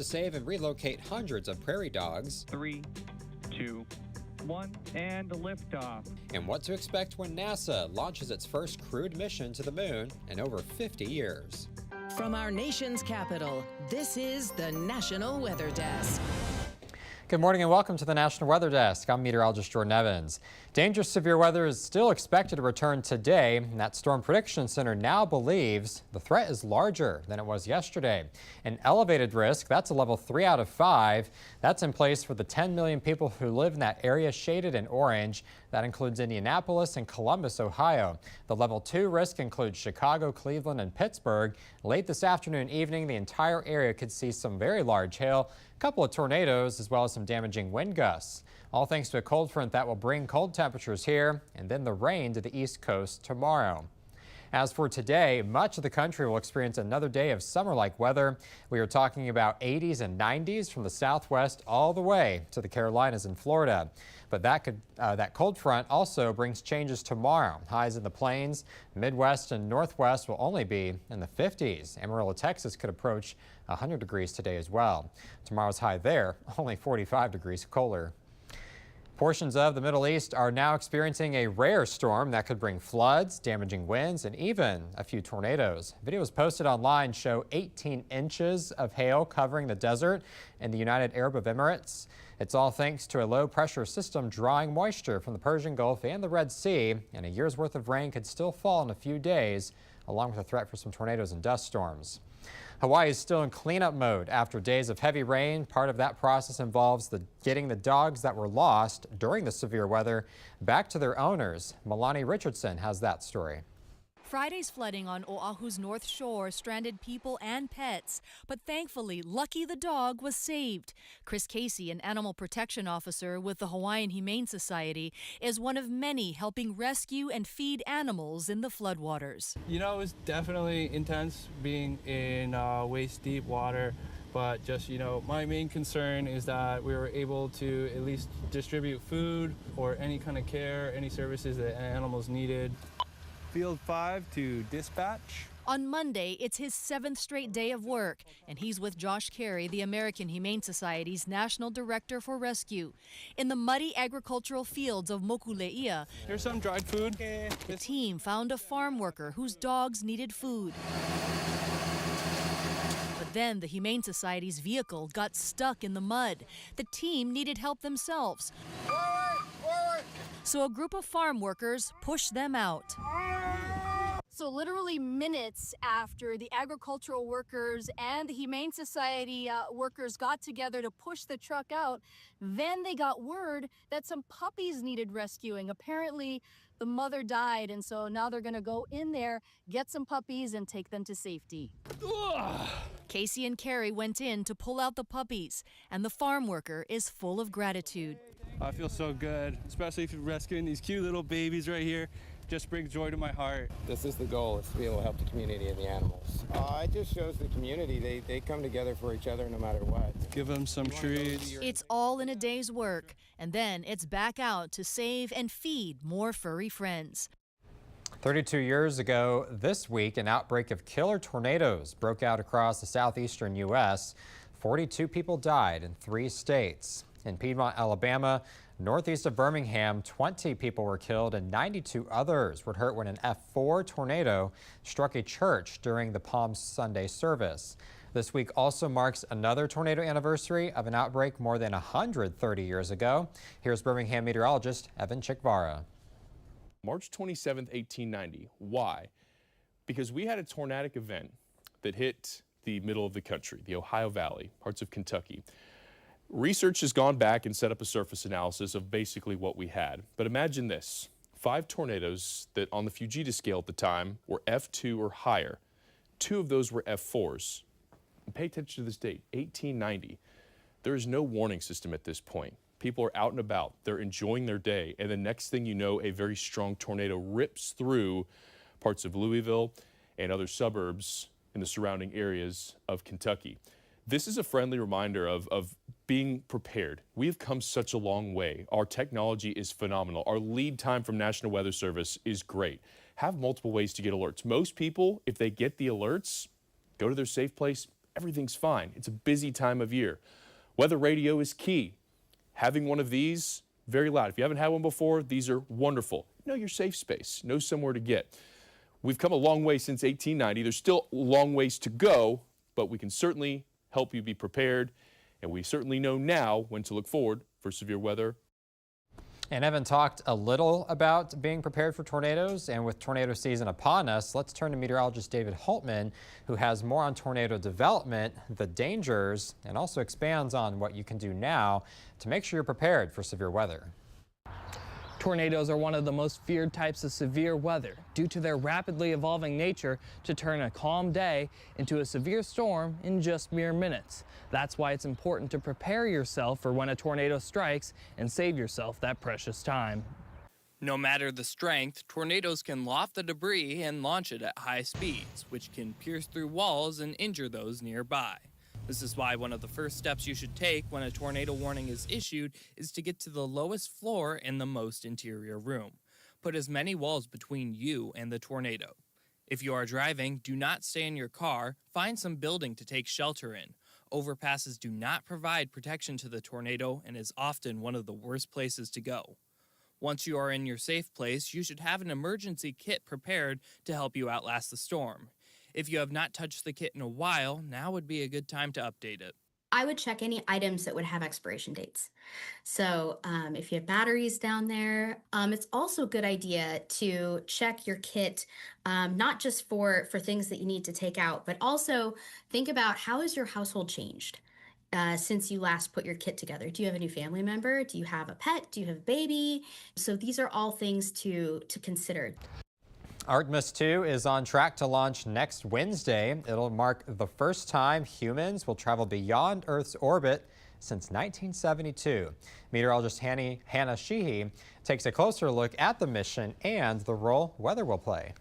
to save and relocate hundreds of prairie dogs. 3, 2, 1, and liftoff. And what to expect when NASA launches its first crewed mission to the moon in over 50 years. From our nation's capital, this is the National Weather Desk. Good morning and welcome to the National Weather Desk. I'm meteorologist Jordan Evans. Dangerous severe weather is still expected to return today, and that Storm Prediction Center now believes the threat is larger than it was yesterday. An elevated risk, that's a level 3 out of 5. That's in place for the 10 million people who live in that area shaded in orange. That includes Indianapolis and Columbus, Ohio. The level 2 risk includes Chicago, Cleveland, and Pittsburgh. Late this afternoon and evening, the entire area could see some very large hail, a couple of tornadoes, as well as some damaging wind gusts. All thanks to a cold front that will bring cold temperatures here and then the rain to the East Coast tomorrow. As for today, much of the country will experience another day of summer-like weather. We are talking about 80s and 90s from the southwest all the way to the Carolinas and Florida. But that cold front also brings changes tomorrow. Highs in the plains, Midwest and Northwest will only be in the 50s. Amarillo, Texas could approach 100 degrees today as well. Tomorrow's high there, only 45 degrees colder. Portions of the Middle East are now experiencing a rare storm that could bring floods, damaging winds, and even a few tornadoes. Videos posted online show 18 inches of hail covering the desert in the United Arab Emirates. It's all thanks to a low-pressure system drawing moisture from the Persian Gulf and the Red Sea, and a year's worth of rain could still fall in a few days, along with a threat for some tornadoes and dust storms. Hawaii is still in cleanup mode after days of heavy rain. Part of that process involves getting the dogs that were lost during the severe weather back to their owners. Milani Richardson has that story. Friday's flooding on Oahu's North Shore stranded people and pets, but thankfully, Lucky the dog was saved. Chris Casey, an animal protection officer with the Hawaiian Humane Society, is one of many helping rescue and feed animals in the floodwaters. You know, it was definitely intense being in waist-deep water, but just, my main concern is that we were able to at least distribute food or any kind of care, any services that animals needed. Field 5 to dispatch. On Monday, it's his 7th straight day of work, and he's with Josh Carey, the American Humane Society's National Director for Rescue. In the muddy agricultural fields of Mokuleia, Here's some dried food. the team found a farm worker whose dogs needed food. But then the Humane Society's vehicle got stuck in the mud. The team needed help themselves. So a group of farm workers pushed them out. So literally minutes after the agricultural workers and the Humane Society workers got together to push the truck out, then they got word that some puppies needed rescuing. Apparently the mother died, and so now they're gonna go in there, get some puppies and take them to safety. Ugh. Casey and Carey went in to pull out the puppies, and the farm worker is full of gratitude. I feel so good, especially if you're rescuing these cute little babies right here. Just brings joy to my heart. This is the goal, is to be able to help the community and the animals. It just shows the community, they come together for each other no matter what. Give them some treats. It's all in a day's work, and then it's back out to save and feed more furry friends. 32 years ago this week, an outbreak of killer tornadoes broke out across the southeastern U.S. 42 people died in 3 states. In Piedmont, Alabama, northeast of Birmingham, 20 people were killed and 92 others were hurt when an F4 tornado struck a church during the Palm Sunday service. This week also marks another tornado anniversary of an outbreak more than 130 years ago. Here's Birmingham meteorologist Evan Chikvara. March 27, 1890. Why? Because we had a tornadic event that hit the middle of the country, the Ohio Valley, parts of Kentucky. Research has gone back and set up a surface analysis of basically what we had. But imagine this, 5 tornadoes that on the Fujita scale at the time were F2 or higher. 2 of those were F4s. And pay attention to this date, 1890. There is no warning system at this point. People are out and about, they're enjoying their day, and the next thing you know, a very strong tornado rips through parts of Louisville and other suburbs in the surrounding areas of Kentucky. This is a friendly reminder of being prepared. We have come such a long way. Our technology is phenomenal. Our lead time from National Weather Service is great. Have multiple ways to get alerts. Most people, if they get the alerts, go to their safe place everything's fine. It's a busy time of year. Weather radio is key. Having one of these, very loud. If you haven't had one before, these are wonderful. Know your safe space. Know somewhere to get. We've come a long way since 1890. There's still a long ways to go, but we can certainly help you be prepared, and we certainly know now when to look forward for severe weather. And Evan talked a little about being prepared for tornadoes, and with tornado season upon us, let's turn to meteorologist David Holtman, who has more on tornado development, the dangers, and also expands on what you can do now to make sure you're prepared for severe weather. Tornadoes are one of the most feared types of severe weather due to their rapidly evolving nature to turn a calm day into a severe storm in just mere minutes. That's why it's important to prepare yourself for when a tornado strikes and save yourself that precious time. No matter the strength, tornadoes can loft the debris and launch it at high speeds, which can pierce through walls and injure those nearby. This is why one of the first steps you should take when a tornado warning is issued is to get to the lowest floor in the most interior room. Put as many walls between you and the tornado. If you are driving, do not stay in your car. Find some building to take shelter in. Overpasses do not provide protection to the tornado and is often one of the worst places to go. Once you are in your safe place, you should have an emergency kit prepared to help you outlast the storm. If you have not touched the kit in a while, now would be a good time to update it. I would check any items that would have expiration dates. So if you have batteries down there, it's also a good idea to check your kit, not just for things that you need to take out, but also think about how has your household changed since you last put your kit together. Do you have a new family member? Do you have a pet? Do you have a baby? So these are all things to consider. Artemis 2 is on track to launch next Wednesday. It'll mark the first time humans will travel beyond Earth's orbit since 1972. Meteorologist Hannah Sheehy takes a closer look at the mission and the role weather will play.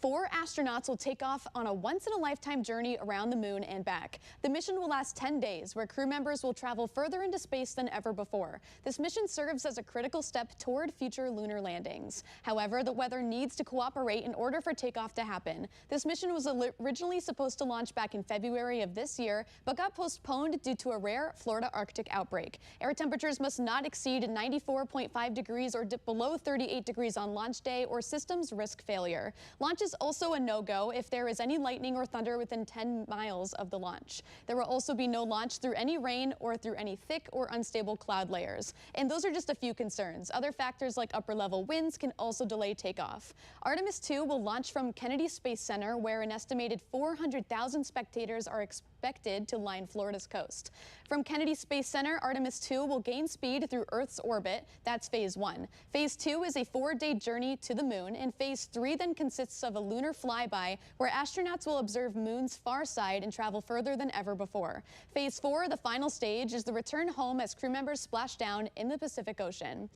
4 astronauts will take off on a once-in-a-lifetime journey around the moon and back. The mission will last 10 days, where crew members will travel further into space than ever before. This mission serves as a critical step toward future lunar landings. However, the weather needs to cooperate in order for takeoff to happen. This mission was originally supposed to launch back in February of this year, but got postponed due to a rare Florida Arctic outbreak. Air temperatures must not exceed 94.5 degrees or dip below 38 degrees on launch day, or systems risk failure. Launch is also a no-go if there is any lightning or thunder within 10 miles of the launch. There will also be no launch through any rain or through any thick or unstable cloud layers. And those are just a few concerns. Other factors like upper-level winds can also delay takeoff. Artemis 2 will launch from Kennedy Space Center, where an estimated 400,000 spectators are expected to line Florida's coast. From Kennedy Space Center, Artemis 2 will gain speed through Earth's orbit. That's phase 1. Phase 2 is a 4-day journey to the moon, and phase 3 then consists of a lunar flyby, where astronauts will observe moon's far side and travel further than ever before. Phase 4, the final stage, is the return home as crew members splash down in the Pacific Ocean.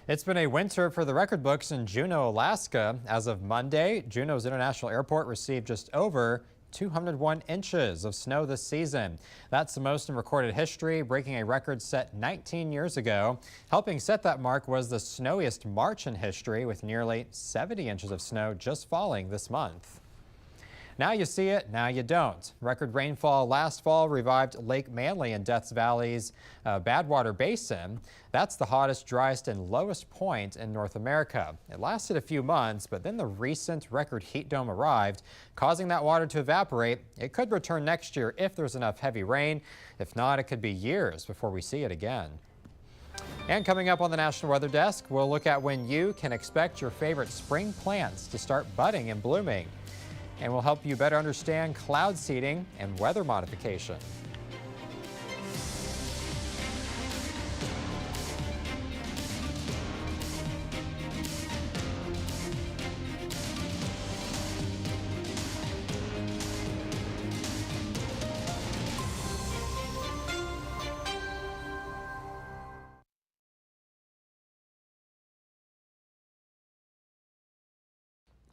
It's been a winter for the record books in Juneau, Alaska. As of Monday, Juneau's International Airport received just over 201 inches of snow this season. That's the most in recorded history, breaking a record set 19 years ago. Helping set that mark was the snowiest March in history, with nearly 70 inches of snow just falling this month. Now you see it, now you don't. Record rainfall last fall revived Lake Manly in Deaths Valley's Badwater Basin. That's the hottest, driest, and lowest point in North America. It lasted a few months, but then the recent record heat dome arrived, causing that water to evaporate. It could return next year if there's enough heavy rain. If not, it could be years before we see it again. And coming up on the National Weather Desk, we'll look at when you can expect your favorite spring plants to start budding and blooming. And we'll help you better understand cloud seeding and weather modification.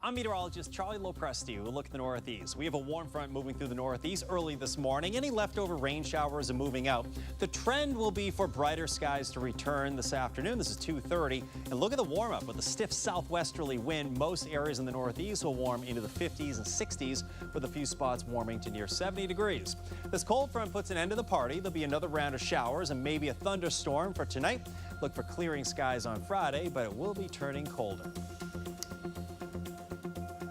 I'm meteorologist Charlie Lopresti. We'll look at the northeast. We have a warm front moving through the northeast early this morning. Any leftover rain showers are moving out. The trend will be for brighter skies to return this afternoon. This is 2:30. And look at the warm up with a stiff southwesterly wind. Most areas in the northeast will warm into the 50s and 60s with a few spots warming to near 70 degrees. This cold front puts an end to the party. There'll be another round of showers and maybe a thunderstorm for tonight. Look for clearing skies on Friday, but it will be turning colder.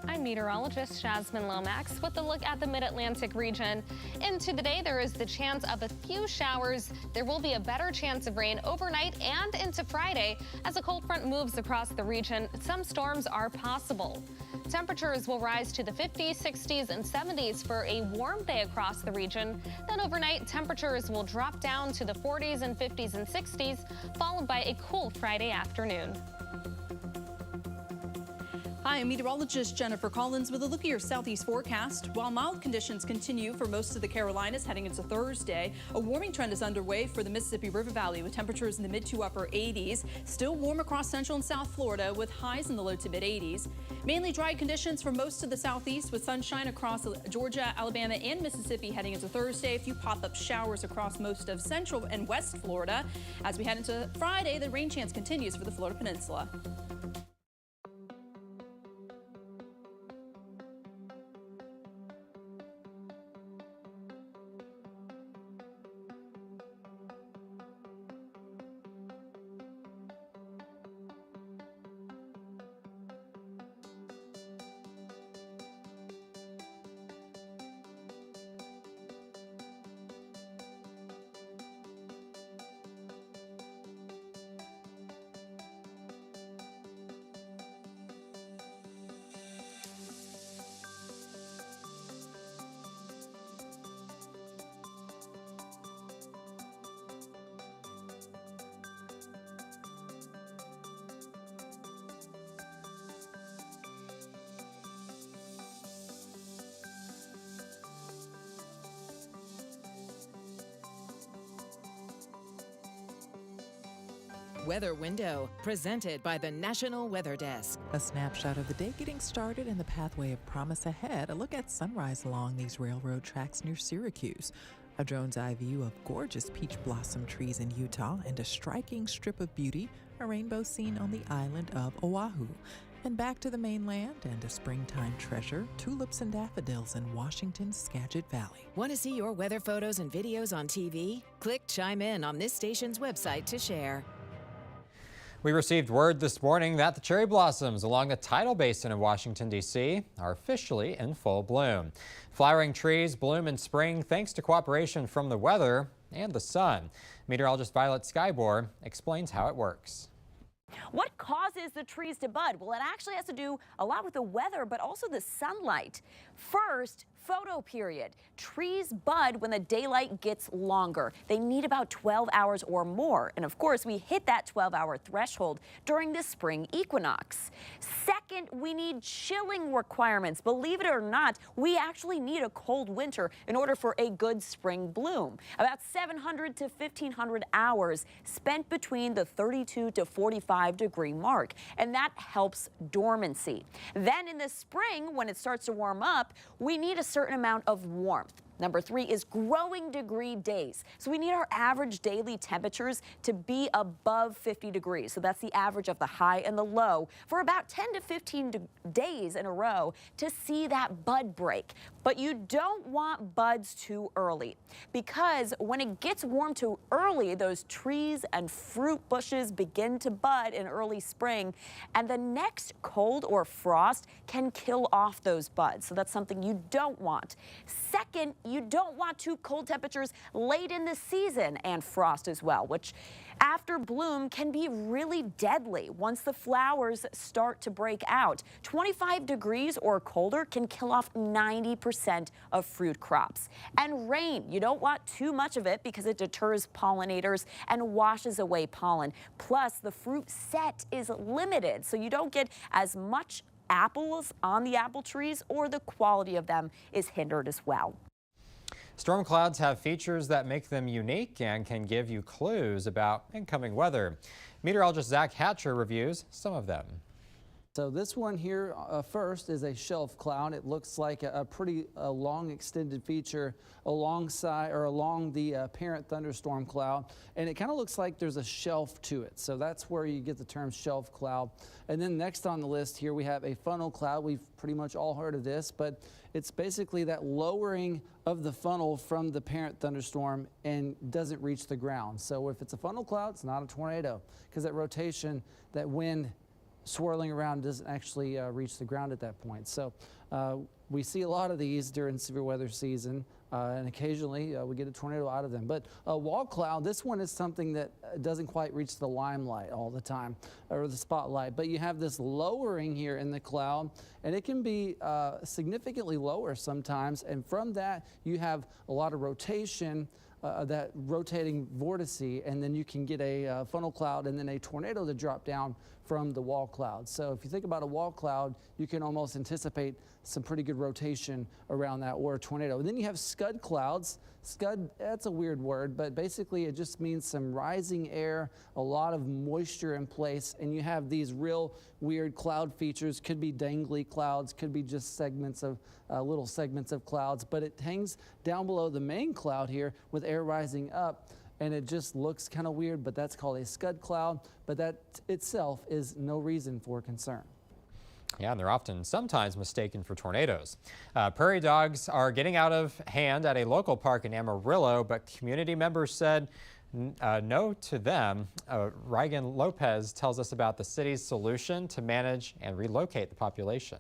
I'm meteorologist Jasmine Lomax with a look at the mid-Atlantic region. Into the day, there is the chance of a few showers. There will be a better chance of rain overnight and into Friday. As a cold front moves across the region, some storms are possible. Temperatures will rise to the 50s, 60s, and 70s for a warm day across the region. Then overnight, temperatures will drop down to the 40s and 50s and 60s, followed by a cool Friday afternoon. Hi, I'm meteorologist Jennifer Collins with a look at your southeast forecast. While mild conditions continue for most of the Carolinas heading into Thursday, a warming trend is underway for the Mississippi River Valley with temperatures in the mid to upper 80s. Still warm across central and south Florida with highs in the low to mid 80s. Mainly dry conditions for most of the southeast with sunshine across Georgia, Alabama, and Mississippi heading into Thursday. A few pop-up showers across most of central and west Florida. As we head into Friday, the rain chance continues for the Florida Peninsula. Weather Window, presented by the National Weather Desk. A snapshot of the day getting started and the pathway of promise ahead. A look at sunrise along these railroad tracks near Syracuse. A drone's eye view of gorgeous peach blossom trees in Utah and a striking strip of beauty, a rainbow seen on the island of Oahu. And back to the mainland and a springtime treasure, tulips and daffodils in Washington's Skagit Valley. Want to see your weather photos and videos on TV? Click Chime In on this station's website to share. We received word this morning that the cherry blossoms along the tidal basin in Washington, D.C. are officially in full bloom. Flowering trees bloom in spring thanks to cooperation from the weather and the sun. Meteorologist Violet Skybor explains how it works. What causes the trees to bud? Well, it actually has to do a lot with the weather, but also the sunlight. First, photoperiod. Trees bud when the daylight gets longer. They need about 12 hours or more. And of course, we hit that 12-hour threshold during the spring equinox. Second, we need chilling requirements. Believe it or not, we actually need a cold winter in order for a good spring bloom. About 700 to 1,500 hours spent between the 32 to 45 degree mark. And that helps dormancy. Then in the spring, when it starts to warm up, we need a certain amount of warmth. Number 3 is growing degree days. So we need our average daily temperatures to be above 50 degrees. So that's the average of the high and the low for about 10 to 15 days in a row to see that bud break. But you don't want buds too early because when it gets warm too early, those trees and fruit bushes begin to bud in early spring, and the next cold or frost can kill off those buds. So that's something you don't want. Second, you don't want too cold temperatures late in the season and frost as well, which after bloom can be really deadly once the flowers start to break out. 25 degrees or colder can kill off 90% of fruit crops. And rain, you don't want too much of it because it deters pollinators and washes away pollen. Plus, the fruit set is limited, so you don't get as much apples on the apple trees, or the quality of them is hindered as well. Storm clouds have features that make them unique and can give you clues about incoming weather. Meteorologist Zach Hatcher reviews some of them. So this one here first is a shelf cloud. It looks like a pretty long extended feature alongside or along the parent thunderstorm cloud, and it kind of looks like there's a shelf to it. So that's where you get the term shelf cloud. And then next on the list here we have a funnel cloud. We've pretty much all heard of this, but it's basically that lowering of the funnel from the parent thunderstorm and doesn't reach the ground. So if it's a funnel cloud, it's not a tornado, because that rotation, that wind swirling around doesn't actually reach the ground at that point. So we see a lot of these during severe weather season, and occasionally we get a tornado out of them. But a wall cloud, this one is something that doesn't quite reach the limelight all the time, or the spotlight. But you have this lowering here in the cloud, and it can be significantly lower sometimes. And from that, you have a lot of rotation, that rotating vortice, and then you can get a funnel cloud and then a tornado to drop down from the wall cloud. So if you think about a wall cloud, you can almost anticipate some pretty good rotation around that, or a tornado. And then you have scud clouds. Scud, that's a weird word, but basically it just means some rising air, a lot of moisture in place, and you have these real weird cloud features. Could be dangly clouds, could be just segments of little segments of clouds, but it hangs down below the main cloud here with air rising up, and it just looks kind of weird, but that's called a scud cloud, but that itself is no reason for concern. Yeah, and they're often sometimes mistaken for tornadoes. Prairie dogs are getting out of hand at a local park in Amarillo, but community members said no to them. Reagan Lopez tells us about the city's solution to manage and relocate the population.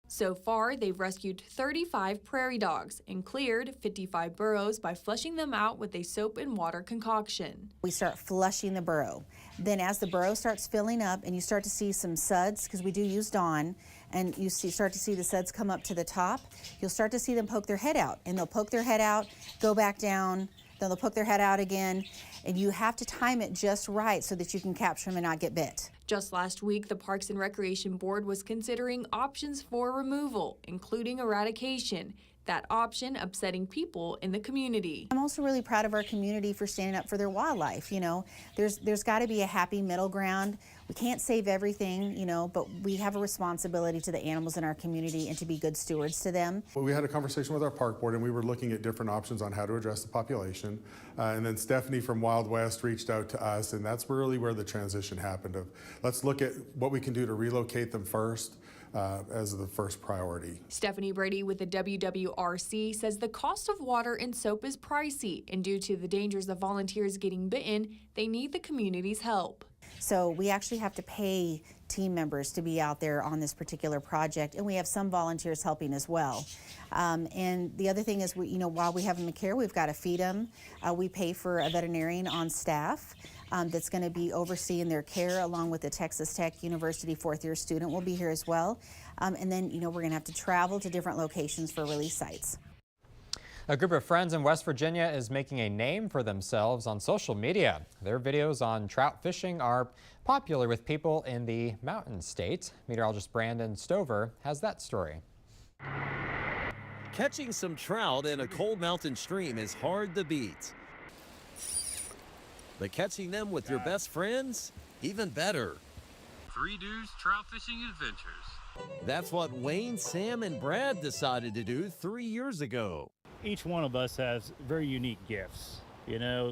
So far, they've rescued 35 prairie dogs and cleared 55 burrows by flushing them out with a soap and water concoction. We start flushing the burrow. Then as the burrow starts filling up and you start to see some suds, because we do use Dawn, and you start to see the suds come up to the top, you'll start to see them poke their head out. And they'll poke their head out, go back down, then they'll poke their head out again. And you have to time it just right so that you can capture them and not get bit. Just last week, the Parks and Recreation Board was considering options for removal, including eradication. That option upsetting people in the community. I'm also really proud of our community for standing up for their wildlife. You know, there's got to be a happy middle ground. We can't save everything, you know, but we have a responsibility to the animals in our community and to be good stewards to them. Well, we had a conversation with our park board, and we were looking at different options on how to address the population. And then Stephanie from Wild West reached out to us, and that's really where the transition happened of, let's look at what we can do to relocate them first. As the first priority. Stephanie Brady with the WWRC says the cost of water and soap is pricey, and due to the dangers of volunteers getting bitten, they need the community's help. So we actually have to pay team members to be out there on this particular project, and we have some volunteers helping as well. And the other thing is, while we have them in care, we've got to feed them. We pay for a veterinarian on staff that's going to be overseeing their care, along with the Texas Tech University fourth-year student will be here as well. And then, we're going to have to travel to different locations for release sites. A group of friends in West Virginia is making a name for themselves on social media. Their videos on trout fishing are popular with people in the mountain state. Meteorologist Brandon Stover has that story. Catching some trout in a cold mountain stream is hard to beat. But catching them with your best friends, even better. 3 dudes trout fishing adventures. That's what Wayne, Sam, and Brad decided to do 3 years ago. Each one of us has very unique gifts.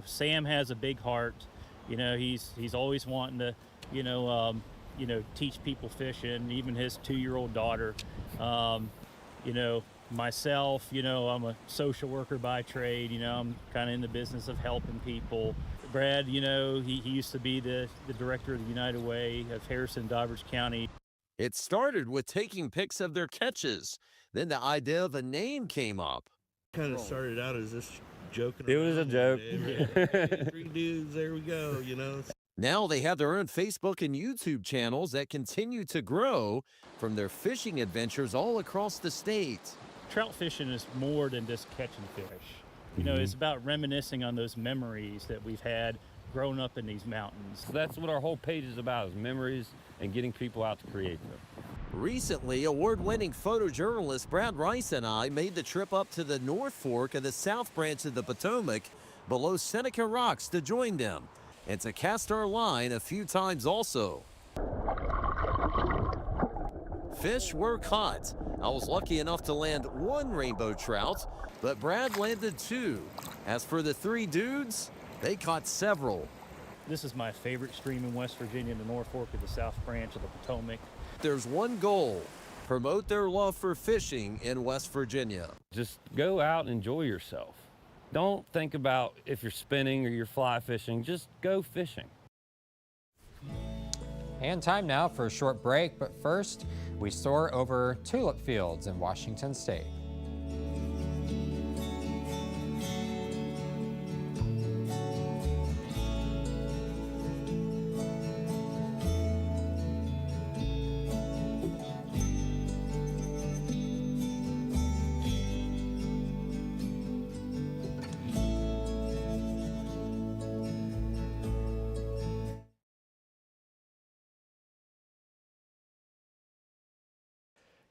Sam has a big heart. He's always wanting to, teach people fishing, even his 2-year-old daughter. Myself, I'm a social worker by trade. I'm kind of in the business of helping people. Brad, he used to be the director of the United Way of Harrison, Doddridge County. It started with taking pics of their catches. Then the idea of a name came up. Kind of started out as this joking. It was a joke. 3 dudes, there we go, Now they have their own Facebook and YouTube channels that continue to grow from their fishing adventures all across the state. Trout fishing is more than just catching fish. It's about reminiscing on those memories that we've had growing up in these mountains. That's what our whole page is about, is memories and getting people out to create them. Recently, award-winning photojournalist Brad Rice and I made the trip up to the North Fork of the South Branch of the Potomac below Seneca Rocks to join them and to cast our line a few times also. fish were caught. I was lucky enough to land one rainbow trout, but Brad landed 2. As for the 3 dudes, they caught several. This is my favorite stream in West Virginia, the North Fork of the South Branch of the Potomac. There's one goal: promote their love for fishing in West Virginia. Just go out and enjoy yourself. Don't think about if you're spinning or you're fly fishing. Just go fishing. And time now for a short break, but first, we soar over tulip fields in Washington State.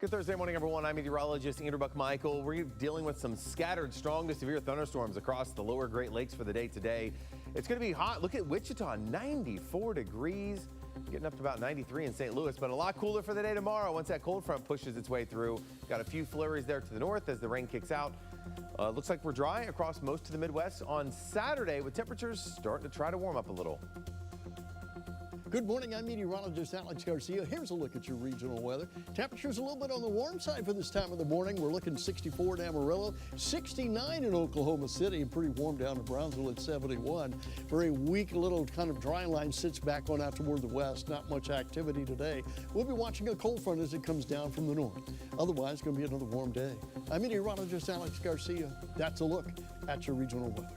Good Thursday morning, everyone. I'm meteorologist Andrew Buckmichael. We're dealing with some scattered strong to severe thunderstorms across the lower Great Lakes for the day today. It's going to be hot. Look at Wichita, 94 degrees. Getting up to about 93 in St. Louis, but a lot cooler for the day tomorrow once that cold front pushes its way through. Got a few flurries there to the north as the rain kicks out. Looks like we're dry across most of the Midwest on Saturday with temperatures starting to try to warm up a little. Good morning, I'm meteorologist Alex Garcia. Here's a look at your regional weather. Temperatures a little bit on the warm side for this time of the morning. We're looking 64 in Amarillo, 69 in Oklahoma City, and pretty warm down in Brownsville at 71. Very weak, little kind of dry line sits back on out toward the west. Not much activity today. We'll be watching a cold front as it comes down from the north. Otherwise, it's going to be another warm day. I'm meteorologist Alex Garcia. That's a look at your regional weather.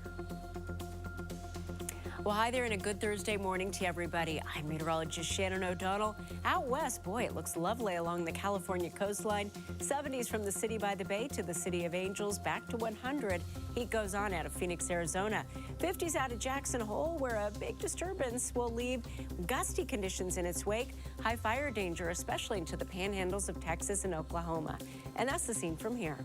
Well, hi there and a good Thursday morning to everybody. I'm meteorologist Shannon O'Donnell. Out west, boy, it looks lovely along the California coastline. 70s from the city by the bay to the city of Angels, back to 100. Heat goes on out of Phoenix, Arizona. 50s out of Jackson Hole, where a big disturbance will leave gusty conditions in its wake. High fire danger, especially into the panhandles of Texas and Oklahoma. And that's the scene from here.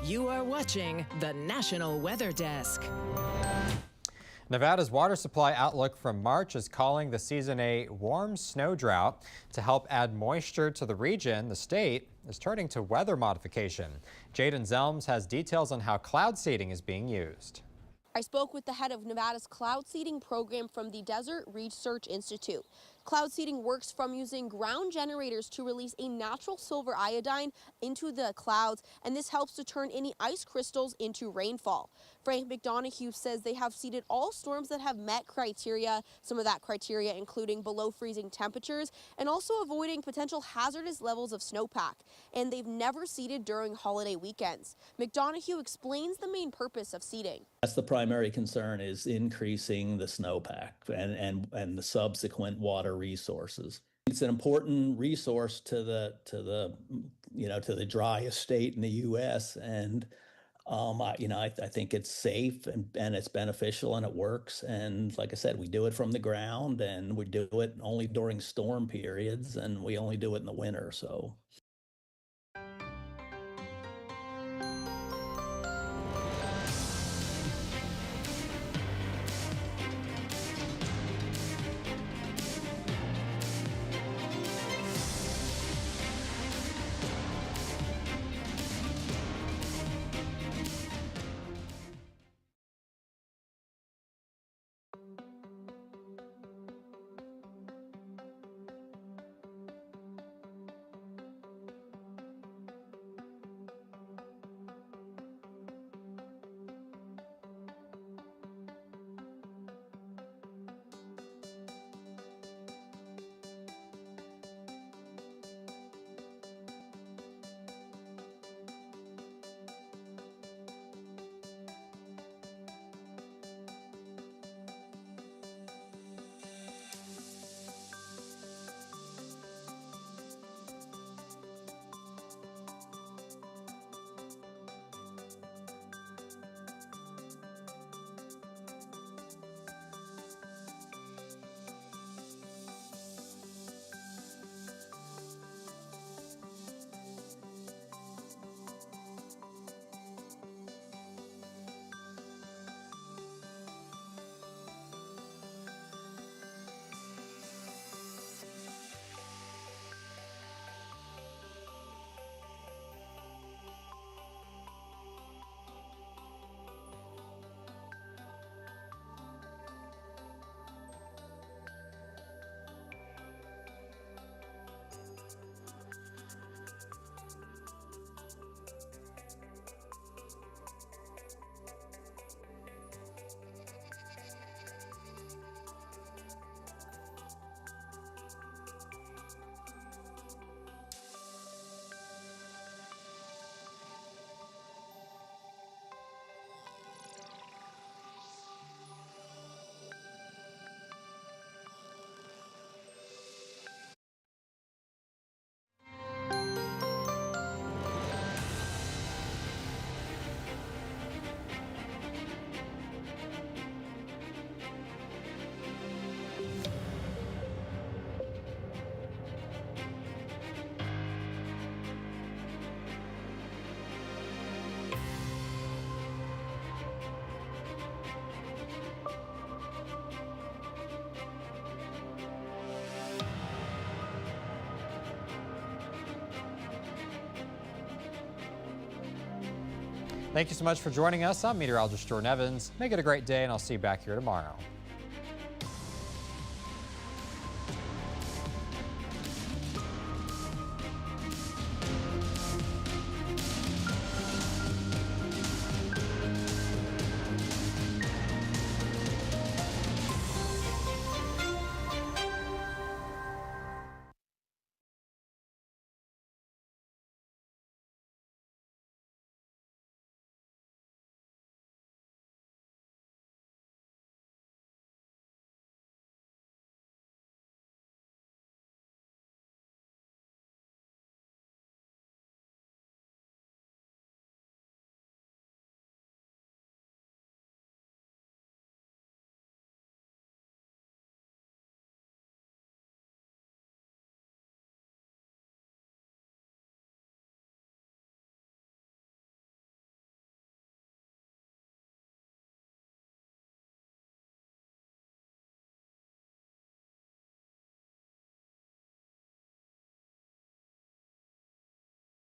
You are watching the National Weather Desk. Nevada's water supply outlook from March is calling the season a warm snow drought. To help add moisture to the region, the state is turning to weather modification. Jaden Zelms has details on how cloud seeding is being used. I spoke with the head of Nevada's cloud seeding program from the Desert Research Institute. Cloud seeding works from using ground generators to release a natural silver iodine into the clouds, and this helps to turn any ice crystals into rainfall. Frank McDonough says they have seeded all storms that have met criteria, some of that criteria including below freezing temperatures and also avoiding potential hazardous levels of snowpack. And they've never seeded during holiday weekends. McDonough explains the main purpose of seeding. That's the primary concern, is increasing the snowpack and the subsequent water resources. It's an important resource to the driest state in the U.S. and I think it's safe and it's beneficial and it works. And like I said, we do it from the ground and we do it only during storm periods and we only do it in the winter. So Thank you so much for joining us. I'm meteorologist Jordan Evans. Make it a great day, and I'll see you back here tomorrow.